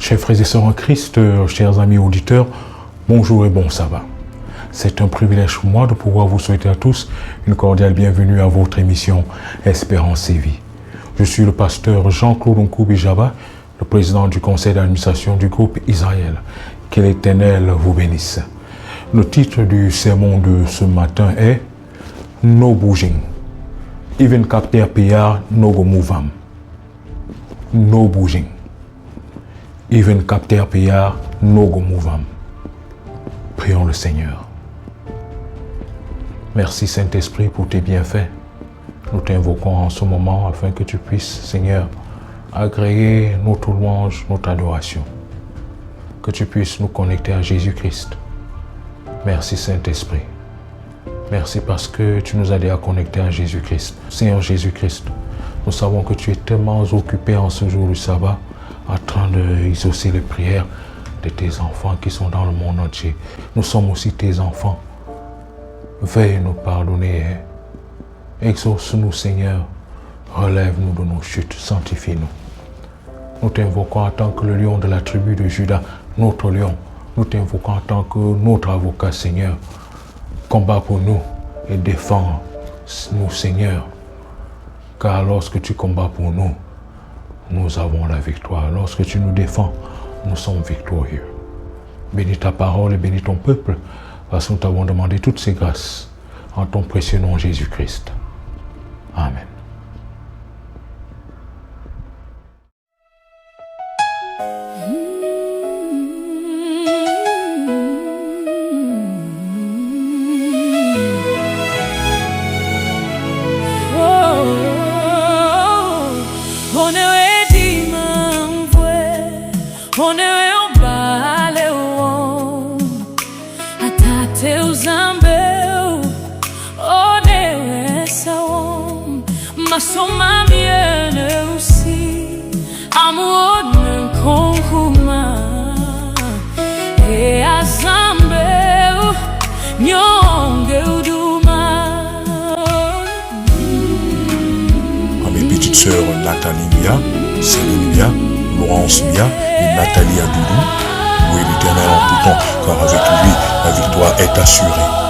Chers frères et sœurs en Christ, chers amis auditeurs, bonjour et bon sabbat. C'est un privilège pour moi de pouvoir vous souhaiter à tous une cordiale bienvenue à votre émission Espérance et Vie. Je suis le pasteur Jean-Claude Nkoubijaba, le président du conseil d'administration du groupe Israël. Que l'Éternel vous bénisse. Le titre du sermon de ce matin est No bouging. Even capter PR no go move am. No bouging. Even capter PR no go move am. Prions le Seigneur. Merci Saint-Esprit pour tes bienfaits. Nous t'invoquons en ce moment afin que tu puisses, Seigneur, agréer notre louange, notre adoration. Que tu puisses nous connecter à Jésus-Christ. Merci Saint-Esprit. Merci parce que tu nous as déjà connectés à Jésus-Christ. Seigneur Jésus-Christ, nous savons que tu es tellement occupé en ce jour du sabbat en train d'exaucer les prières de tes enfants qui sont dans le monde entier. Nous sommes aussi tes enfants. Veuille nous pardonner. Exauce-nous Seigneur. Relève-nous de nos chutes. Sanctifie-nous. Nous t'invoquons en tant que le lion de la tribu de Juda, notre lion. Nous t'invoquons en tant que notre avocat Seigneur. Combat pour nous et défends-nous Seigneur. Car lorsque tu combats pour nous, nous avons la victoire. Lorsque tu nous défends, nous sommes victorieux. Bénis ta parole et bénis ton peuple, parce que nous t'avons demandé toutes ces grâces en ton précieux nom Jésus-Christ. Amen. Masoma miene usi amuone konkuma e azambe nyonge uduma. À mes petites sœurs Nathalie Mia, Céline Mia, Laurence Mia et Nathalie Adoudou, louez l'Éternel en tout temps, car avec lui la victoire est assurée.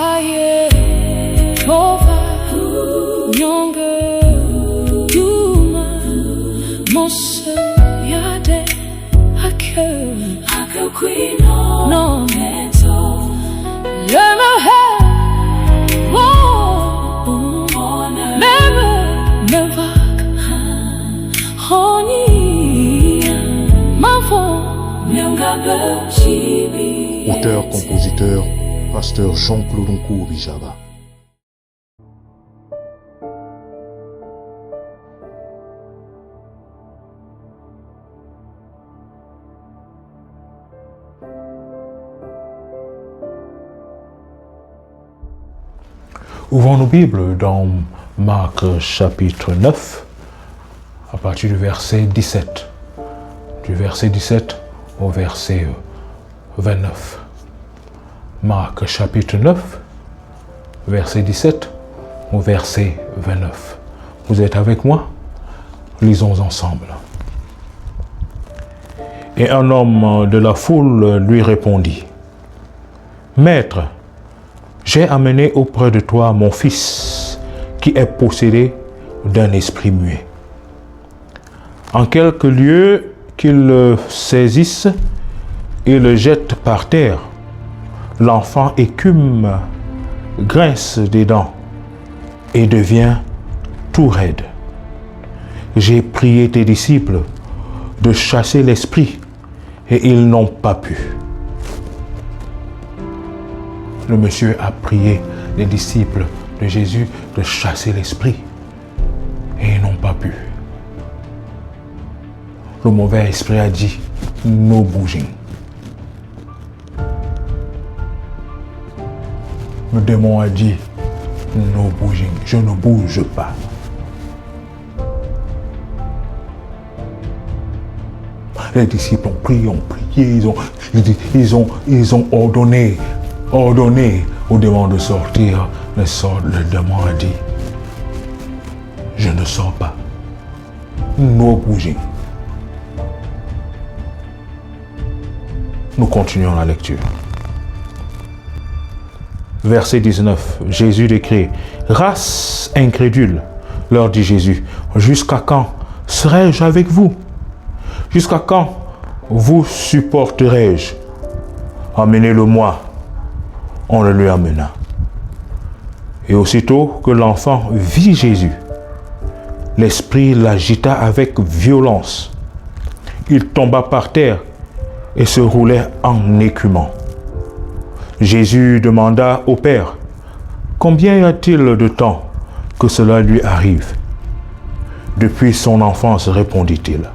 Aye, Tova, Nyonga, Yuma, Mosa, Yade, Ake, Queen, no, Neto, Lema, Never, Honey, Auteur, compositeur, pasteur Jean-Claude Nkou Bijaba. Ouvrons nos Bibles dans Marc chapitre 9, à partir du verset 17. Du verset 17 au verset 29. Marc chapitre 9, verset 17 au verset 29. Vous êtes avec moi? Lisons ensemble. Et un homme de la foule lui répondit: Maître, j'ai amené auprès de toi mon fils qui est possédé d'un esprit muet. En quelque lieu qu'il le saisisse et le jette par terre, l'enfant écume, grince des dents et devient tout raide. J'ai prié tes disciples de chasser l'esprit et ils n'ont pas pu. Le monsieur a prié les disciples de Jésus de chasser l'esprit et ils n'ont pas pu. Le mauvais esprit a dit: no bouging. Le démon a dit: no bouging, je ne bouge pas. Les disciples ont prié, ils ont ordonné au démon de sortir. Le démon a dit: je ne sors pas. No bouging. Nous continuons la lecture. Verset 19, Jésus décrit: Race incrédule, leur dit Jésus, jusqu'à quand serai-je avec vous? Jusqu'à quand vous supporterai-je? Amenez-le-moi. On le lui amena. Et aussitôt que l'enfant vit Jésus, l'esprit l'agita avec violence. Il tomba par terre et se roulait en écumant. Jésus demanda au Père: Combien y a-t-il de temps que cela lui arrive? Depuis son enfance, répondit-il.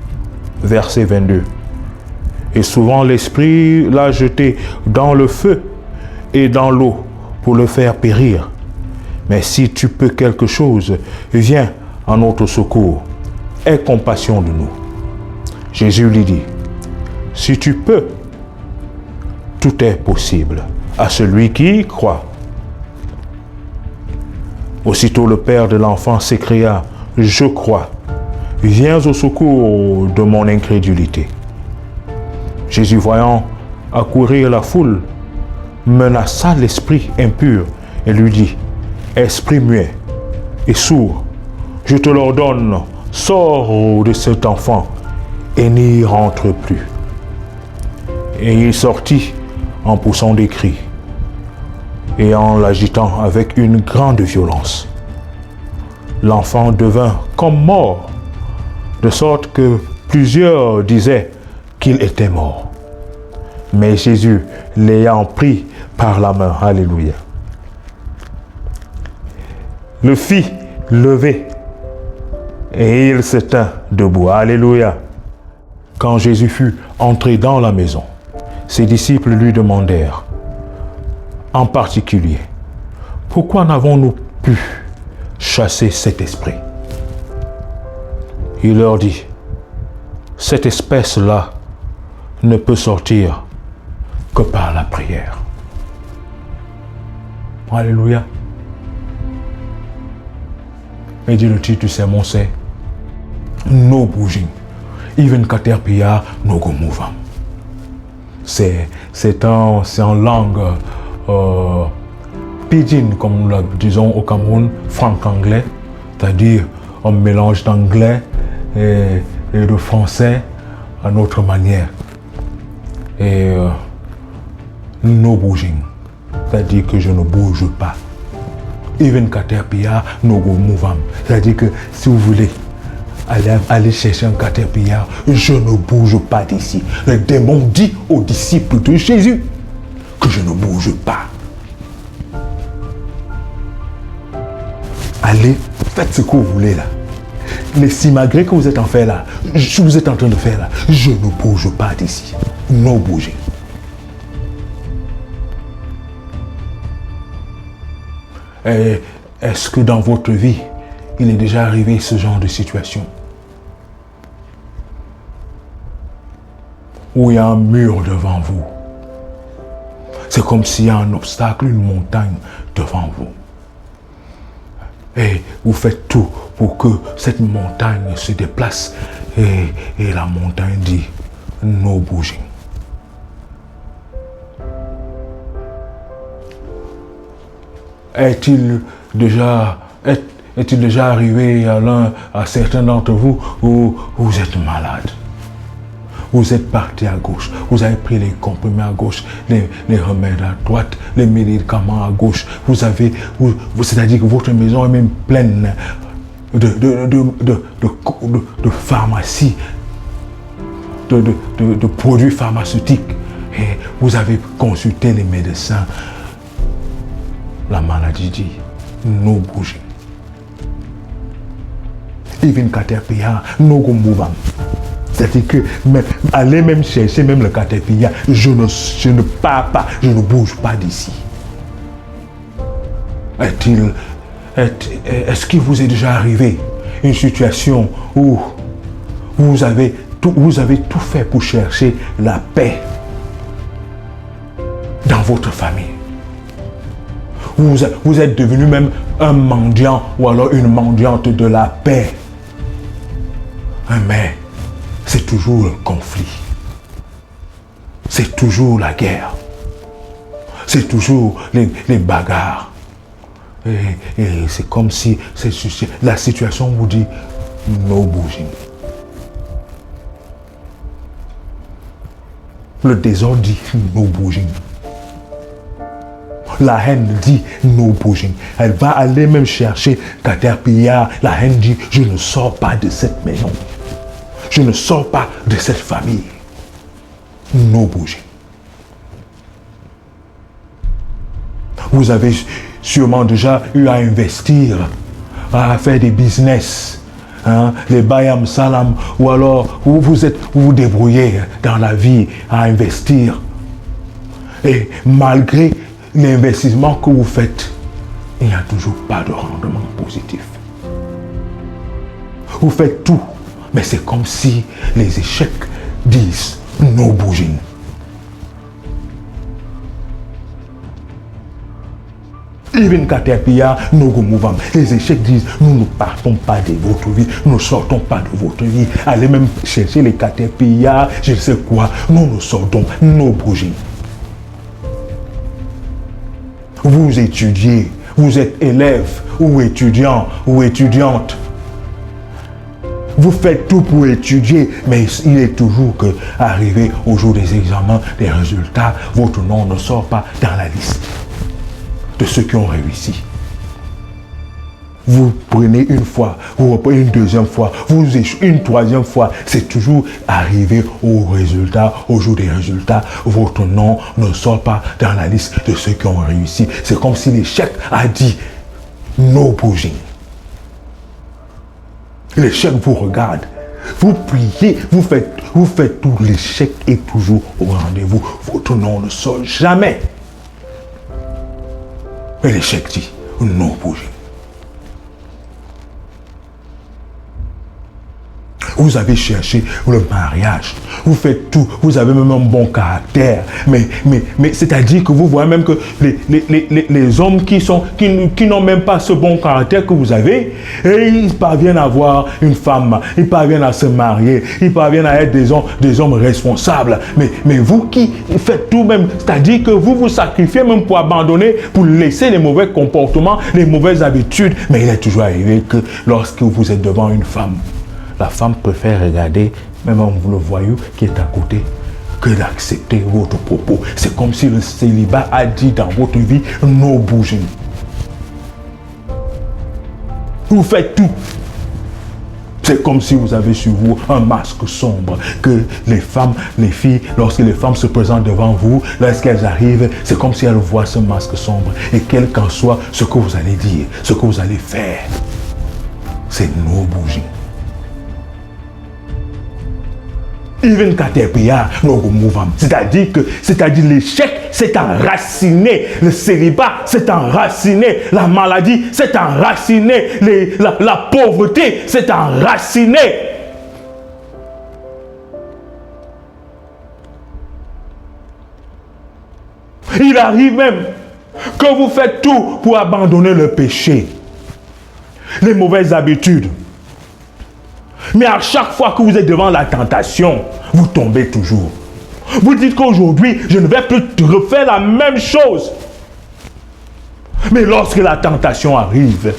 Verset 22. Et souvent l'esprit l'a jeté dans le feu et dans l'eau pour le faire périr. Mais si tu peux quelque chose, viens en notre secours. Aie compassion de nous. Jésus lui dit: Si tu peux, tout est possible à celui qui croit. Aussitôt le père de l'enfant s'écria: Je crois, viens au secours de mon incrédulité. Jésus, voyant accourir la foule, menaça l'esprit impur et lui dit: Esprit muet et sourd, je te l'ordonne, sors de cet enfant et n'y rentre plus. Et il sortit en poussant des cris et en l'agitant avec une grande violence. L'enfant devint comme mort, de sorte que plusieurs disaient qu'il était mort. Mais Jésus, l'ayant pris par la main, alléluia, le fit lever et il se tint debout, alléluia. Quand Jésus fut entré dans la maison, ses disciples lui demandèrent en particulier: Pourquoi n'avons-nous pu chasser cet esprit? Il leur dit: Cette espèce-là ne peut sortir que par la prière. Alléluia. Et dit le titre du sermon, c'est No bouging. Even Caterpillar no go move. C'est en langue pidgin, comme nous le disons au Cameroun, franc-anglais, c'est-à-dire un mélange d'anglais et de français à notre manière. Et no bouging, c'est-à-dire que je ne bouge pas. Even caterpillar, no go move. C'est-à-dire que si vous voulez aller chercher un caterpillar, je ne bouge pas d'ici. Le démon dit aux disciples de Jésus que je ne bouge pas. Allez, faites ce que vous voulez là. Les simagrées que vous êtes en train là, vous êtes en train de faire là, je ne bouge pas d'ici. Non bouger. Et est-ce que dans votre vie, il est déjà arrivé ce genre de situation où il y a un mur devant vous? C'est comme s'il y a un obstacle, une montagne devant vous. Et vous faites tout pour que cette montagne se déplace. Et la montagne dit, no bouging. Est-il déjà arrivé à certains d'entre vous où vous êtes malade? Vous êtes parti à gauche, vous avez pris les comprimés à gauche, les remèdes à droite, les médicaments à gauche. C'est-à-dire que votre maison est même pleine de pharmacies, de produits pharmaceutiques. Et vous avez consulté les médecins. La maladie dit, no bouging. Even caterpillar, no go move. C'est-à-dire que allez même chercher même le caterpillar, je ne pars pas, je ne bouge pas d'ici. Est-ce qu'il vous est déjà arrivé une situation où vous avez tout fait pour chercher la paix dans votre famille? Vous êtes devenu même un mendiant ou alors une mendiante de la paix. Mais c'est toujours le conflit. C'est toujours la guerre. C'est toujours les bagarres. Et c'est comme si la situation vous dit no bouging. Le désordre dit no bouging. La haine dit no bouging. Elle va aller même chercher caterpillar. La haine dit je ne sors pas de cette maison. Je ne sors pas de cette famille. No bouging. Vous avez sûrement déjà eu à investir, à faire des business, les bayam salam, ou alors vous vous débrouillez dans la vie à investir. Et malgré l'investissement que vous faites, il n'y a toujours pas de rendement positif. Vous faites tout, mais c'est comme si les échecs disent no bouging. Even caterpillar, no go move. Les échecs disent nous ne partons pas de votre vie, nous ne sortons pas de votre vie. Allez même chercher les caterpillars, je ne sais quoi, nous sortons, no bouging. Vous étudiez, vous êtes élève ou étudiant ou étudiante. Vous faites tout pour étudier, mais il est toujours que, arrivé au jour des examens, des résultats, votre nom ne sort pas dans la liste de ceux qui ont réussi. Vous prenez une fois, vous reprenez une deuxième fois, vous échouez une troisième fois, c'est toujours arrivé au résultat, au jour des résultats, votre nom ne sort pas dans la liste de ceux qui ont réussi. C'est comme si l'échec a dit no bouging. L'échec vous regarde, vous priez, vous faites tout, l'échec est toujours au rendez-vous. Votre nom ne sort jamais. Et l'échec dit no bouging. Vous avez cherché le mariage. Vous faites tout. Vous avez même un bon caractère. Mais c'est-à-dire que vous voyez même que les hommes qui n'ont même pas ce bon caractère que vous avez, et ils parviennent à avoir une femme. Ils parviennent à se marier. Ils parviennent à être des hommes responsables. Mais vous qui faites tout même, c'est-à-dire que vous vous sacrifiez même pour abandonner, pour laisser les mauvais comportements, les mauvaises habitudes. Mais il est toujours arrivé que lorsque vous êtes devant une femme, la femme préfère regarder même le voyou qui est à côté que d'accepter votre propos. C'est comme si le célibat a dit dans votre vie, no bouging. Vous faites tout. C'est comme si vous avez sur vous un masque sombre, que les femmes, les filles, lorsque les femmes se présentent devant vous, lorsqu'elles arrivent, c'est comme si elles voient ce masque sombre. Et quel qu'en soit ce que vous allez dire, ce que vous allez faire, c'est no bouging. Even Caterpillar, c'est-à-dire l'échec s'est enraciné, le célibat s'est enraciné, la maladie s'est enracinée, la pauvreté s'est enracinée. Il arrive même que vous faites tout pour abandonner le péché, les mauvaises habitudes. Mais à chaque fois que vous êtes devant la tentation, vous tombez toujours. Vous dites qu'aujourd'hui, je ne vais plus refaire la même chose. Mais lorsque la tentation arrive,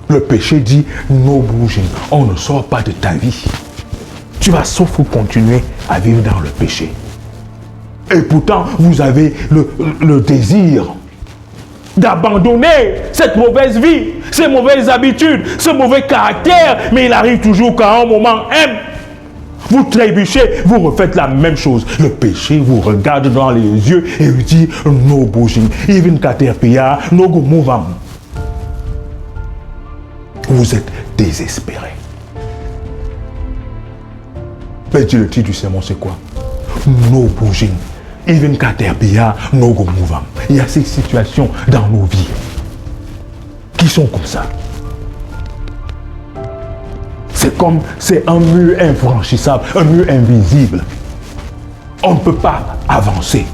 le péché dit, no bouging, on ne sort pas de ta vie. Tu vas sauf continuer à vivre dans le péché. Et pourtant, vous avez le désir d'abandonner cette mauvaise vie, ces mauvaises habitudes, ce mauvais caractère, mais il arrive toujours qu'à un moment, vous trébuchez, vous refaites la même chose. Le péché vous regarde dans les yeux et vous dit, no bouging, even Caterpillar, no go move on. Vous êtes désespéré. Mais le titre du sermon, c'est quoi? No bouging. Even Caterpillar, no go move on. Il y a ces situations dans nos vies qui sont comme ça. C'est un mur infranchissable, un mur invisible. On ne peut pas avancer.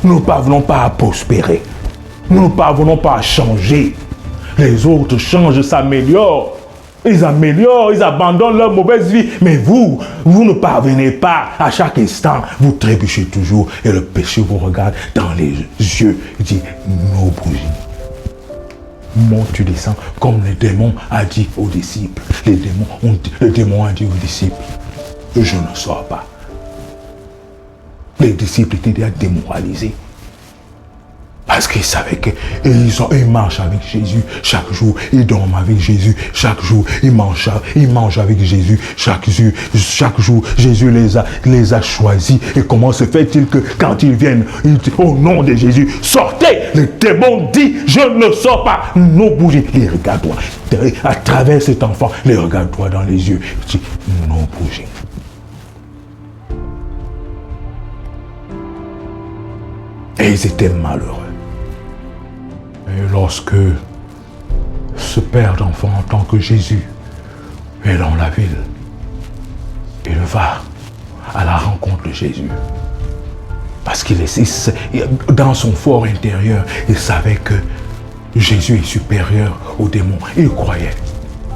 Nous ne parvenons pas à prospérer. Nous ne parvenons pas à changer. Les autres changent, s'améliorent. Ils améliorent, ils abandonnent leur mauvaise vie. Mais vous ne parvenez pas. À chaque instant, vous trébuchez toujours. Et le péché vous regarde dans les yeux. Il dit, no bouging. Monte, tu descends, comme le démon a dit aux disciples. Le démon a dit aux disciples, je ne sors pas. Les disciples étaient déjà démoralisés. Parce qu'ils savaient qu'ils marchent avec Jésus chaque jour, ils dorment avec Jésus chaque jour, ils mangent avec Jésus chaque jour, Jésus les a choisis. Et comment se fait-il que quand ils viennent, ils disent, au nom de Jésus, sortez! Le démon dit, je ne sors pas. Non, bougez. Les regarde droit. À travers cet enfant, les regarde droit dans les yeux. Il dit, non, bougez. Et ils étaient malheureux. Et lorsque ce père d'enfant entend que Jésus est dans la ville, il va à la rencontre de Jésus. Parce qu'il est dans son fort intérieur, il savait que Jésus est supérieur aux démons. Il croyait.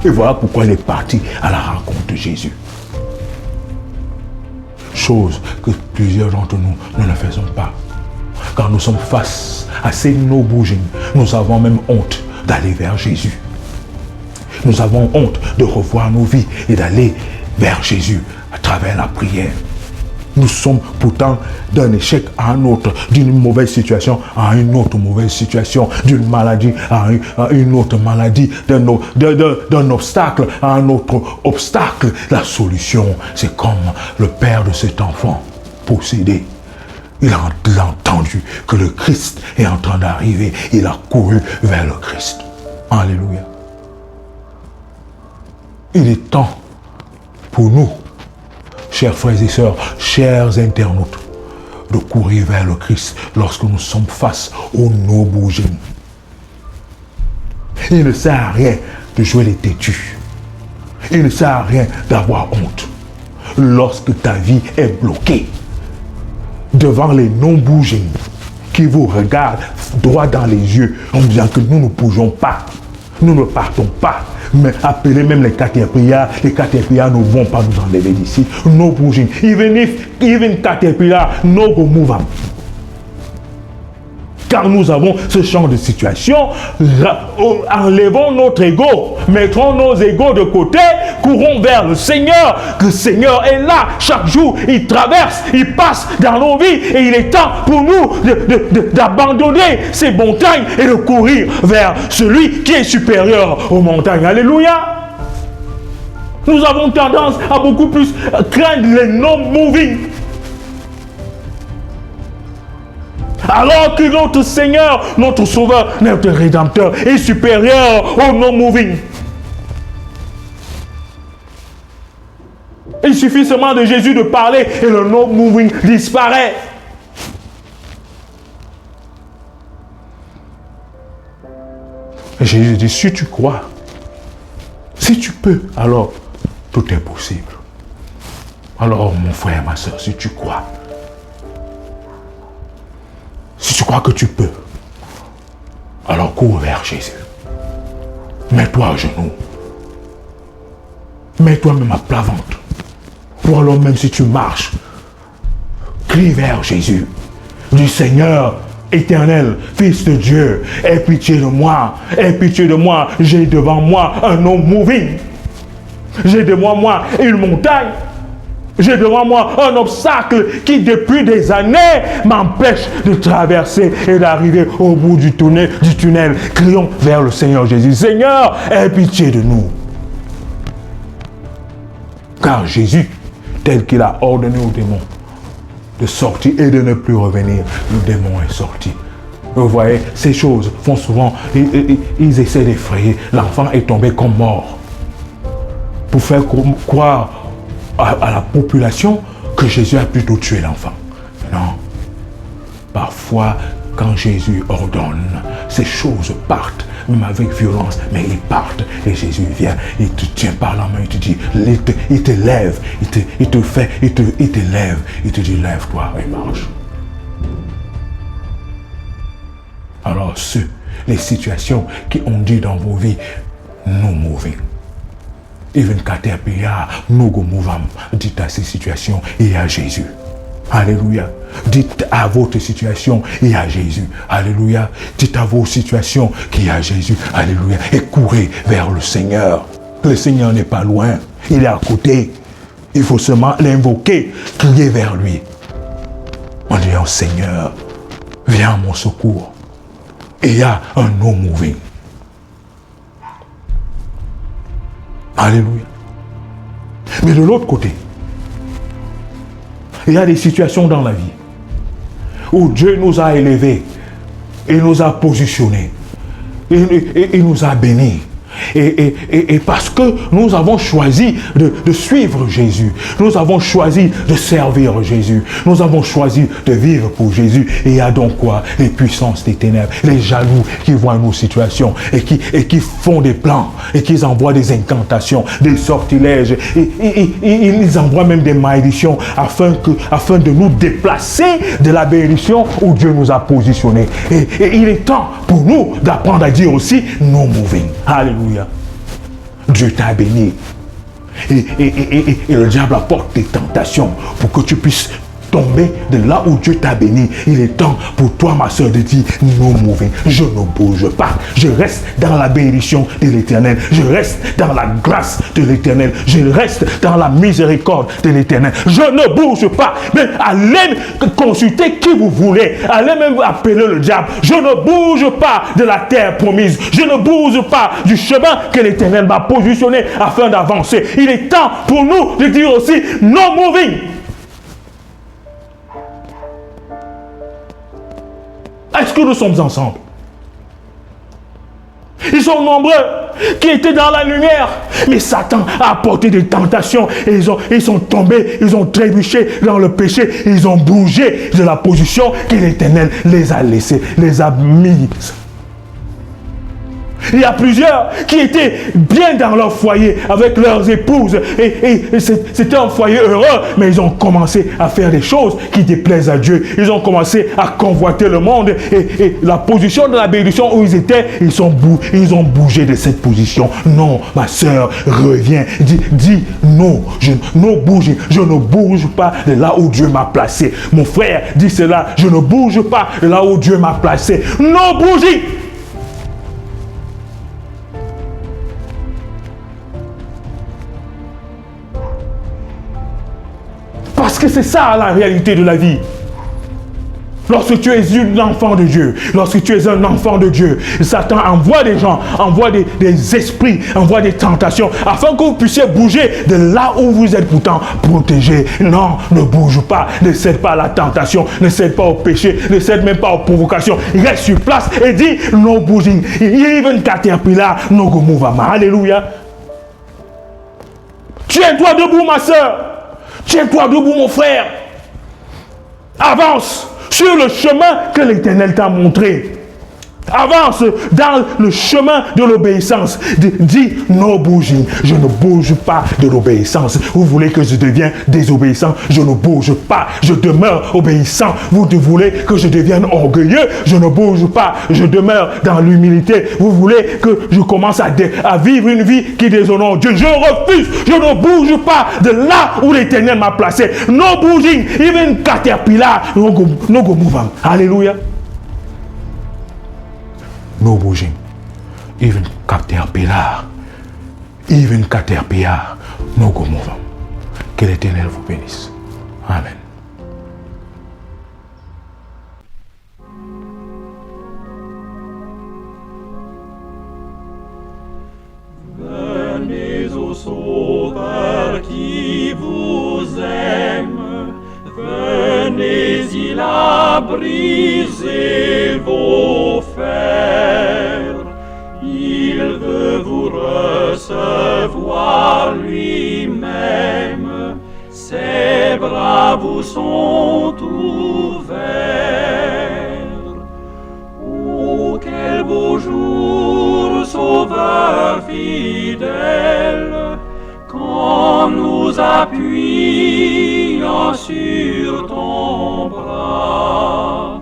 Et voilà pourquoi il est parti à la rencontre de Jésus. Chose que plusieurs d'entre nous, nous ne faisons pas. Quand nous sommes face à ces no bouging, nous avons même honte d'aller vers Jésus. Nous avons honte de revoir nos vies et d'aller vers Jésus à travers la prière. Nous sommes pourtant d'un échec à un autre, d'une mauvaise situation à une autre mauvaise situation, d'une maladie à une autre maladie, d'un obstacle à un autre obstacle. La solution, c'est comme le père de cet enfant possédé. Il a entendu que le Christ est en train d'arriver. Il a couru vers le Christ. Alléluia. Il est temps pour nous, chers frères et sœurs, chers internautes, de courir vers le Christ lorsque nous sommes face au no bouging. Il ne sert à rien de jouer les têtus. Il ne sert à rien d'avoir honte. Lorsque ta vie est bloquée devant les non-bougings qui vous regardent droit dans les yeux en disant que nous ne bougeons pas, nous ne partons pas, mais appelez même les caterpillars ne vont pas nous enlever d'ici. No bouging. Even caterpillar, no go move on. Car nous avons ce genre de situation, enlevons notre ego, mettrons nos égos de côté, courons vers le Seigneur. Le Seigneur est là chaque jour, il traverse, il passe dans nos vies et il est temps pour nous d'abandonner ces montagnes et de courir vers celui qui est supérieur aux montagnes. Alléluia. Nous avons tendance à beaucoup plus craindre les non-moving. Alors que notre Seigneur, notre Sauveur, notre Rédempteur est supérieur au non-moving. Il suffit seulement de Jésus de parler et le non-moving disparaît. Et Jésus dit, si tu crois, si tu peux, alors tout est possible. Alors mon frère, ma soeur, si tu crois, si tu crois que tu peux, alors cours vers Jésus. Mets-toi à genoux. Mets-toi même à plat ventre. Ou alors même si tu marches, crie vers Jésus. Dis Seigneur éternel, Fils de Dieu, aie pitié de moi. Aie pitié de moi. J'ai devant moi un homme moving. J'ai devant moi une montagne. J'ai devant moi un obstacle qui depuis des années m'empêche de traverser et d'arriver au bout du tunnel. Crions vers le Seigneur Jésus. Seigneur, aie pitié de nous. Car Jésus, tel qu'il a ordonné aux démons de sortir et de ne plus revenir, le démon est sorti. Vous voyez, ces choses font souvent, ils essaient d'effrayer. L'enfant est tombé comme mort. Pour faire croire à la population que Jésus a plutôt tué l'enfant. Non. Parfois, quand Jésus ordonne, ces choses partent, même avec violence, mais ils partent. Et Jésus vient, il te tient par la main, il te dit, il te lève, il te lève, il te dit, lève-toi et marche. Alors, les situations qui ont dit dans vos vies, no moving. Even caterpillar, no go move on. Dites à ces situations et à Jésus. Alléluia. Dites à votre situation et à Jésus. Alléluia. Dites à vos situations qu'il y a Jésus. Alléluia. Et courez vers le Seigneur. Le Seigneur n'est pas loin. Il est à côté. Il faut seulement l'invoquer, crier vers lui. En disant, Seigneur, viens à mon secours. Et il y a un no moving. Alléluia. Mais de l'autre côté, il y a des situations dans la vie où Dieu nous a élevés, il nous a positionnés, il nous a bénis. Et parce que nous avons choisi de suivre Jésus, nous avons choisi de servir Jésus, nous avons choisi de vivre pour Jésus. Et il y a donc quoi? Les puissances des ténèbres, les jaloux qui voient nos situations et qui font des plans et qui envoient des incantations, des sortilèges. Et ils envoient même des malédictions afin de nous déplacer de la bénédiction où Dieu nous a positionnés. Et il est temps pour nous d'apprendre à dire aussi no moving. Alléluia. Dieu t'a béni. Et le diable apporte des tentations pour que tu puisses tomber de là où Dieu t'a béni. Il est temps pour toi, ma soeur, de dire no moving. Je ne bouge pas. Je reste dans la bénédiction de l'Éternel. Je reste dans la grâce de l'Éternel. Je reste dans la miséricorde de l'Éternel. Je ne bouge pas. Mais allez consulter qui vous voulez. Allez même appeler le diable. Je ne bouge pas de la terre promise. Je ne bouge pas du chemin que l'Éternel m'a positionné afin d'avancer. Il est temps pour nous de dire aussi no moving. Est-ce que nous sommes ensemble? Ils sont nombreux qui étaient dans la lumière, mais Satan a apporté des tentations et ils sont tombés, ils ont trébuché dans le péché, ils ont bougé de la position que l'Éternel les a laissés, les a mises. Il y a plusieurs qui étaient bien dans leur foyer avec leurs épouses et c'était un foyer heureux, mais ils ont commencé à faire des choses qui déplaisent à Dieu. Ils ont commencé à convoiter le monde et la position de la bénédiction où ils étaient, ils ont bougé de cette position. Non, ma soeur, reviens. Dis non, je ne bouge pas de là où Dieu m'a placé. Mon frère, dis cela, je ne bouge pas de là où Dieu m'a placé. Non, bougie. Parce que c'est ça la réalité de la vie. Lorsque tu es un enfant de Dieu, lorsque tu es un enfant de Dieu, Satan envoie des gens, envoie des esprits, envoie des tentations, afin que vous puissiez bouger de là où vous êtes pourtant protégé. Non, ne bouge pas, ne cède pas à la tentation, ne cède pas au péché, ne cède même pas aux provocations. Reste sur place et dis, no bouging, even caterpillar, no go move. Alléluia. Tiens-toi debout, ma soeur. Tiens-toi debout, mon frère. Avance sur le chemin que l'Éternel t'a montré. Avance dans le chemin de l'obéissance. Dis no bouging. Je ne bouge pas de l'obéissance. Vous voulez que je devienne désobéissant? Je ne bouge pas. Je demeure obéissant. Vous voulez que je devienne orgueilleux? Je ne bouge pas. Je demeure dans l'humilité. Vous voulez que je commence à vivre une vie qui déshonore Dieu? Je refuse. Je ne bouge pas de là où l'Éternel m'a placé. No bouging. Even caterpillar. No go move on. Alléluia. No bouging, even caterpillar, no go move. Que l'Éternel vous bénisse. Amen. Venez au Sauveur qui vous aime, venez, il a brisé vos fers, il veut vous recevoir lui-même, ses bras vous sont ouverts. Oh, quel beau jour, Sauveur fidèle, quand nous appuyons sur ton bras,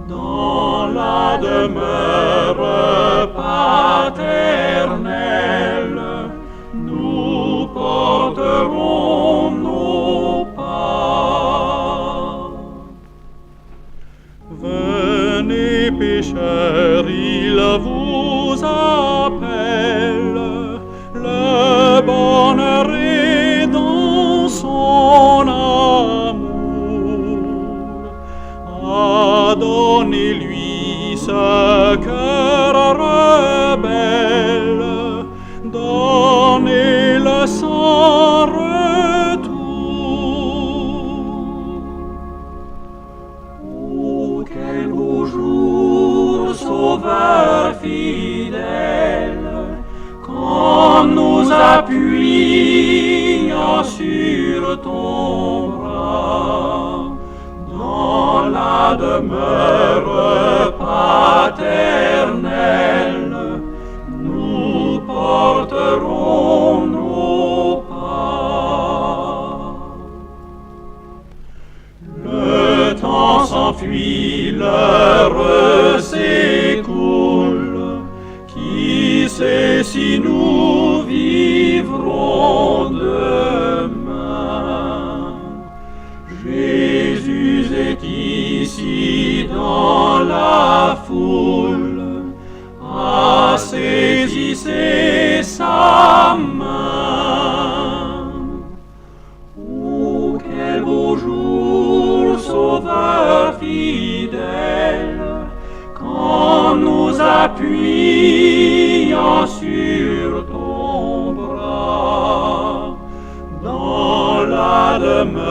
dans la demeure paternelle, nous porterons nos pas. Venez, pécheurs, il vous appelle, le bonheur est dans son amour. Donnez-lui ce cœur rebelle, donnez-le sans retour. Oh, quel beau jour, Sauveur fidèle, quand nous appuyons sur ton bras, dans la demeure paternelle, nous porterons nos pas. Le temps s'enfuit, l'heure s'écoule, qui sait si nous vivrons demain? Jésus est ici dans la foule, saisissez sa main. Oh, quel beau jour, Sauveur fidèle, quand nous appuyons sur ton bras, dans la demeure